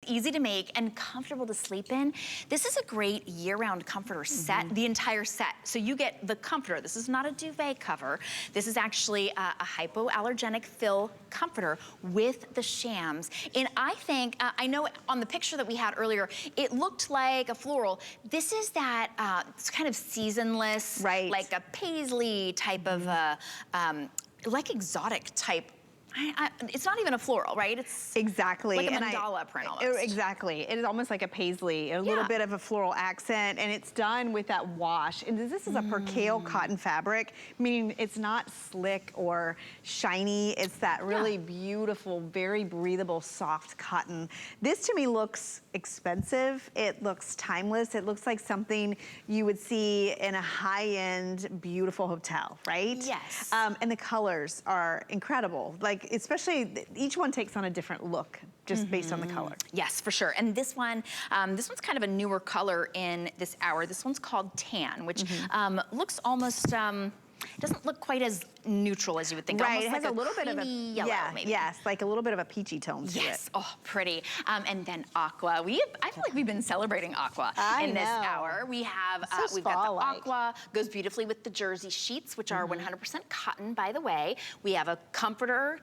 Easy to make and comfortable to sleep in. This is a great year-round comforter set, the entire set. So you get the comforter. This is not a duvet cover. This is actually a hypoallergenic fill comforter with the shams. And I think, I know on the picture that we had earlier, it looked like a floral. This is that it's kind of seasonless, like a paisley type of, like exotic type. It's not even a floral, right? It's exactly like a mandala print almost. Exactly. It is almost like a paisley, a little bit of a floral accent, and it's done with that wash. And this is a percale cotton fabric, meaning it's not slick or shiny. It's that really beautiful, very breathable, soft cotton. This to me looks expensive. It looks timeless. It looks like something you would see in a high-end, beautiful hotel, right? Yes. And the colors are incredible. Like, especially, each one takes on a different look just based on the color. Yes, for sure. And this one's kind of a newer color in this hour. This one's called Tan, which looks almost, doesn't look quite as neutral as you would think. Right, almost it has like a little bit of a yellow, maybe. Yes, like a little bit of a peachy tone to it. Yes, oh, pretty. And then Aqua. I feel like we've been celebrating Aqua in this hour. We have, we've got the Aqua, goes beautifully with the jersey sheets, which are 100% cotton, by the way. We have a comforter,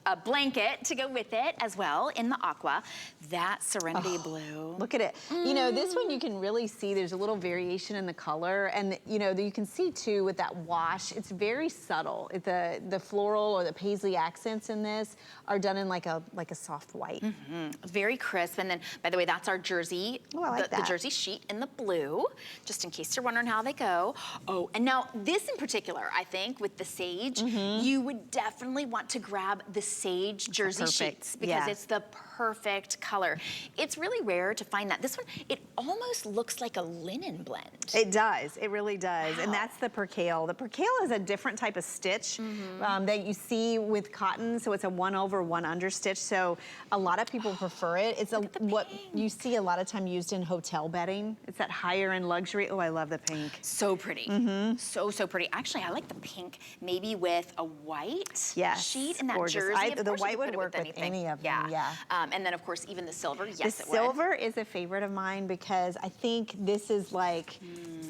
a blanket to go with it as well in the Aqua. That Serenity Blue. Look at it. You know, this one you can really see there's a little variation in the color, and you know, you can see too with that wash, it's very subtle. The floral or the paisley accents in this are done in like a soft white. Very crisp. And then, by the way, that's our jersey, the jersey sheet in the blue, just in case you're wondering how they go. Oh, and now this in particular, I think with the sage, you would definitely want to grab the sage jersey sheets because it's the perfect color. It's really rare to find that. This one, it almost looks like a linen blend. It does, it really does. Wow. And that's the percale. The percale is a different type of stitch that you see with cotton, so it's a 1 over 1 under stitch, so a lot of people prefer it. It's what you see a lot of time used in hotel bedding. It's that higher end luxury. Oh, I love the pink. So pretty. So pretty. Actually, I like the pink maybe with a white sheet in that jersey. The white would work with any of them, and then, of course, even the silver, yes, it would. The silver is a favorite of mine because I think this is like,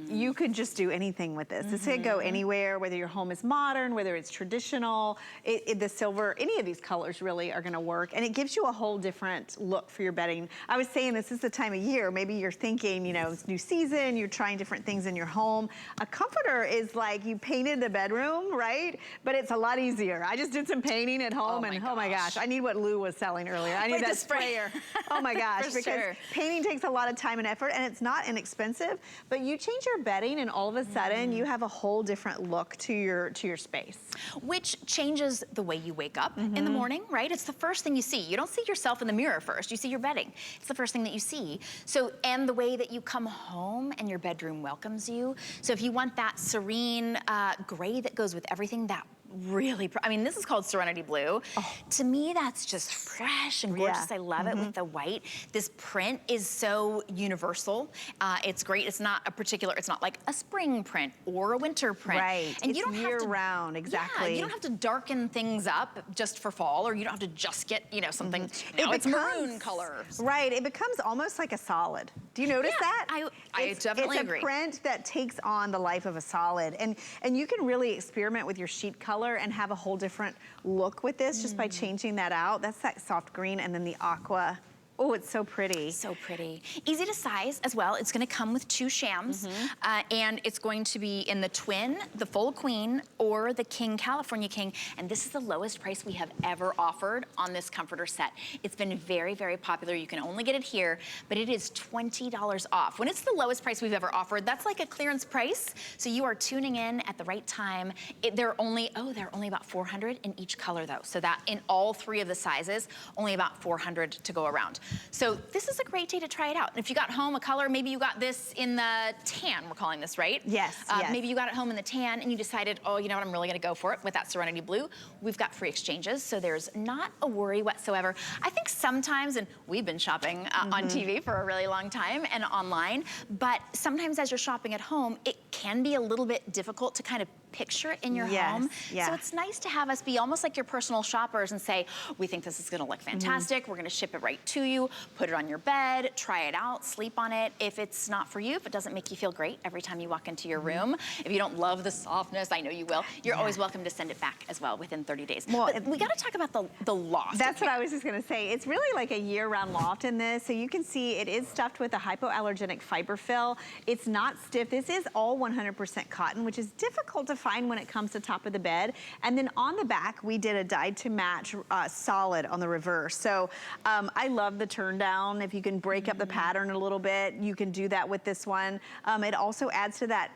you could just do anything with this. This could go anywhere, whether your home is modern, whether it's traditional. The silver, any of these colors really are gonna work, and it gives you a whole different look for your bedding. I was saying this is the time of year, maybe you're thinking, you know, it's new season, you're trying different things in your home. A comforter is like you painted the bedroom, right? But it's a lot easier. I just did some painting at home, and oh my gosh, I need what Lou was selling earlier. I need that sprayer. Oh my gosh, because painting takes a lot of time and effort, and it's not inexpensive, but you change your bedding and all of a sudden you have a whole different look to your space. Which changes the way you wake up in the morning, right? It's the first thing you see. You don't see yourself in the mirror first, you see your bedding. It's the first thing that you see. So, and the way that you come home and your bedroom welcomes you. So if you want that serene gray that goes with everything, that really, I mean, this is called Serenity Blue. To me, that's just fresh and gorgeous. I love it with the white. This print is so universal. It's great. It's not a particular, it's not like a spring print or a winter print. Right, and it's you don't year have to, round, exactly. Yeah, you don't have to darken things up just for fall, or you don't have to just get, you know, something, it's maroon color. Right, it becomes almost like a solid. Do you notice that? I definitely agree. It's a print that takes on the life of a solid, and you can really experiment with your sheet color and have a whole different look with this just by changing that out. That's that soft green, and then the aqua. Oh, it's so pretty. So pretty. Easy to size as well. It's gonna come with 2 shams, and it's going to be in the twin, the full queen, or the king, California king, and this is the lowest price we have ever offered on this comforter set. It's been very, very popular. You can only get it here, but it is $20 off. When it's the lowest price we've ever offered, that's like a clearance price, so you are tuning in at the right time. They're only about 400 in each color though, so that in all 3 of the sizes, only about 400 to go around. So this is a great day to try it out. And if you got home a color, maybe you got this in the tan, we're calling this, right? Yes, yes. Maybe you got it home in the tan and you decided, oh, you know what, I'm really gonna go for it with that Serenity Blue. We've got free exchanges, so there's not a worry whatsoever. I think sometimes, and we've been shopping on TV for a really long time and online, but sometimes as you're shopping at home, it can be a little bit difficult to kind of picture it in your Yes, home. yeah. So it's nice to have us be almost like your personal shoppers and say, we think this is gonna look fantastic. We're gonna ship it right to you, put it on your bed, try it out, sleep on it. If it's not for you, if it doesn't make you feel great every time you walk into your room, if you don't love the softness, I know you will, you're always welcome to send it back as well within 30 days. Well, but we gotta talk about the loft. That's what I was just gonna say. It's really like a year-round loft in this. So you can see it is stuffed with a hypoallergenic fiber fill. It's not stiff. This is all 100% cotton, which is difficult to find when it comes to top of the bed. And then on the back, we did a dyed to match solid on the reverse. So I love the turn down. If you can break up the pattern a little bit, you can do that with this one. It also adds to that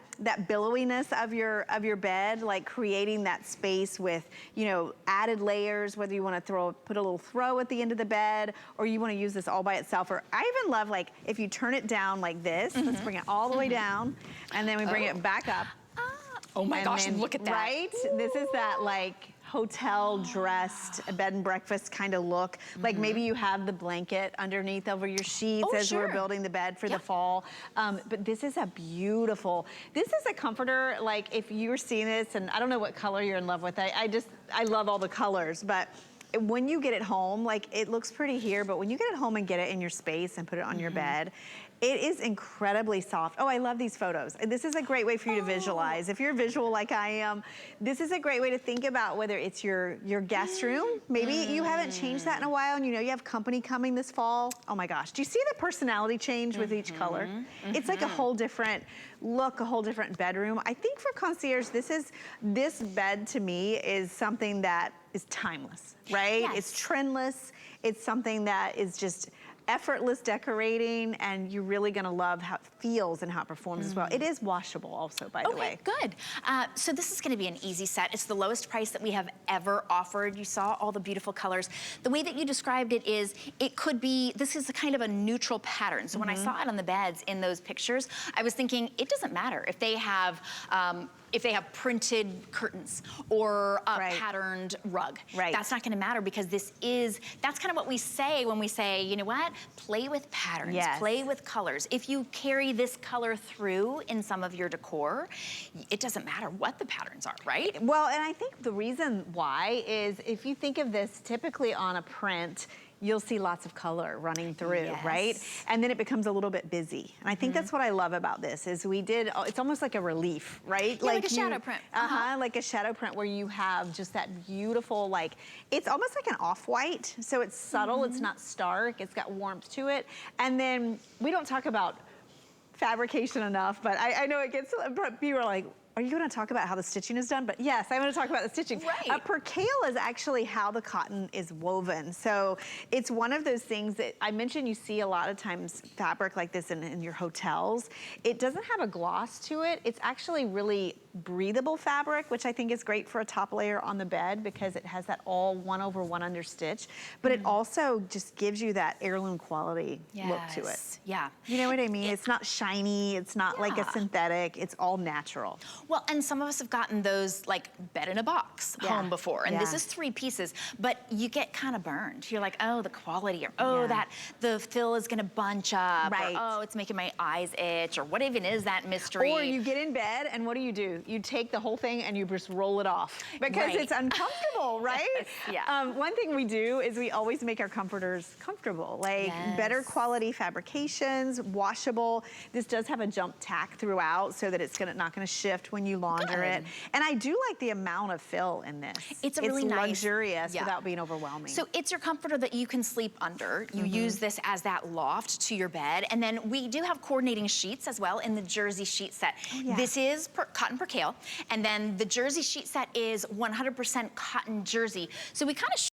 billowiness of your bed, like creating that space with, you know, added layers, whether you want to put a little throw at the end of the bed, or you want to use this all by itself. Or I even love, like, if you turn it down like this, let's bring it all the way down, and then we bring it back up. Oh my gosh, then, look at that. Right? This is that, like, hotel dressed bed and breakfast kind of look. Like maybe you have the blanket underneath over your sheets as we're building the bed for the fall. But this is a beautiful, this is a comforter. Like if you were seeing this, and I don't know what color you're in love with. I love all the colors, but when you get it home, like it looks pretty here, but when you get it home and get it in your space and put it on your bed, it is incredibly soft. Oh, I love these photos. This is a great way for you to visualize. If you're visual like I am, this is a great way to think about whether it's your guest room. Maybe you haven't changed that in a while and you know you have company coming this fall. Oh my gosh, do you see the personality change with each color? It's like a whole different look, a whole different bedroom. I think for Concierge, this bed to me is something that is timeless, right? Yes. It's trendless. It's something that is just effortless decorating, and you're really gonna love how it feels and how it performs as well. It is washable also, by the way. Good. So this is gonna be an easy set. It's the lowest price that we have ever offered. You saw all the beautiful colors. The way that you described it is, it could be, this is a kind of a neutral pattern. So when I saw it on the beds in those pictures, I was thinking, it doesn't matter if they have printed curtains or a patterned rug. That's not gonna matter because that's kind of what we say when we say, you know what? Play with patterns, play with colors. If you carry this color through in some of your decor, it doesn't matter what the patterns are, right? Well, and I think the reason why is if you think of this typically on a print, you'll see lots of color running through, right? And then it becomes a little bit busy. And I think that's what I love about this is it's almost like a relief, right? Yeah, like a shadow print. Like a shadow print where you have just that beautiful, like, it's almost like an off-white. So it's subtle, it's not stark, it's got warmth to it. And then we don't talk about fabrication enough, but I know it gets, people are like, are you going to talk about how the stitching is done? But yes, I'm going to talk about the stitching. Percale is actually how the cotton is woven. So it's one of those things that I mentioned you see a lot of times fabric like this in your hotels. It doesn't have a gloss to it. It's actually really breathable fabric, which I think is great for a top layer on the bed because it has that all 1/1 understitch. But it also just gives you that heirloom quality look to it. Yeah. You know what I mean? It's not shiny. It's not like a synthetic. It's all natural. Well, and some of us have gotten those like bed in a box home before, and this is 3 pieces, but you get kind of burned. You're like, oh, the quality, or oh, that the fill is gonna bunch up, or oh, it's making my eyes itch, or what even is that mystery? Or you get in bed, and what do? You take the whole thing and you just roll it off because it's uncomfortable, right? One thing we do is we always make our comforters comfortable, like better quality fabrications, washable. This does have a jump tack throughout so that it's not gonna shift when you launder it. And I do like the amount of fill in this. It's really nice. Luxurious without being overwhelming. So it's your comforter that you can sleep under. You use this as that loft to your bed. And then we do have coordinating sheets as well in the jersey sheet set. This is cotton percale. And then the jersey sheet set is 100% cotton jersey. So we kind of